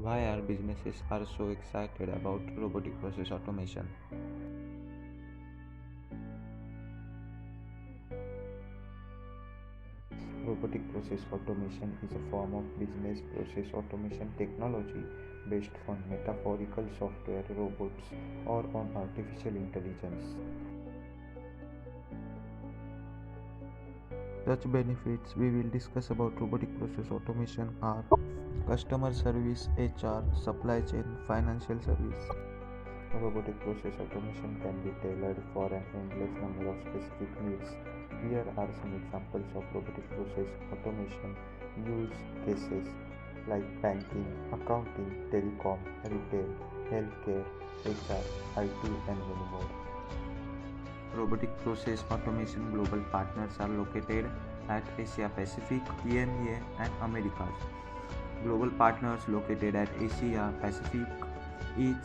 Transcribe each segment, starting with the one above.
Why are businesses are so excited about robotic process automation? Robotic process automation is a form of business process automation technology based on metaphorical software, robots, or on artificial intelligence. Such benefits we will discuss about robotic process automation are customer service, HR, supply chain, financial service. Robotic process automation can be tailored for an endless number of specific needs. Here are some examples of robotic process automation use cases like banking, accounting, telecom, retail, healthcare, HR, IT, and many more. Robotic process automation global partners are located at Asia Pacific, EMEA, and Americas. Global partners located at Asia Pacific is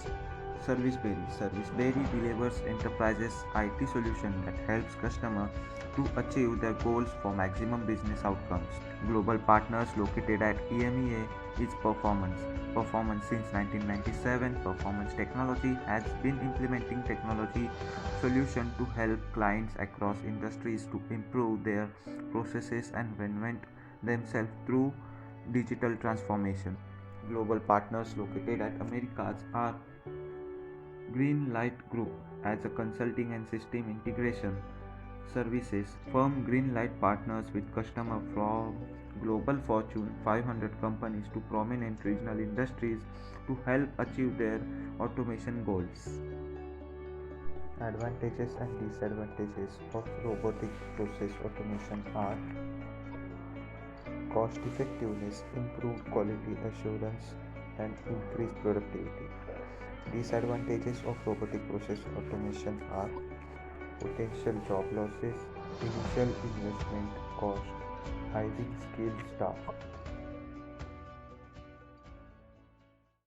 ServiceBerry. ServiceBerry delivers enterprises IT solution that helps customers to achieve their goals for maximum business outcomes. Global partners located at EMEA is Performance. Performance since 1997, Performance Technology has been implementing technology solution to help clients across industries to improve their processes and reinvent themselves through digital transformation. Global partners located at Americas are Greenlight Group as a consulting and system integration services firm. Greenlight partners with customers from global Fortune 500 companies to prominent regional industries to help achieve their automation goals. Advantages and disadvantages of robotic process automation are cost effectiveness, improved quality assurance, and increased productivity. Disadvantages of robotic process automation are potential job losses, initial investment cost, hiring skilled staff.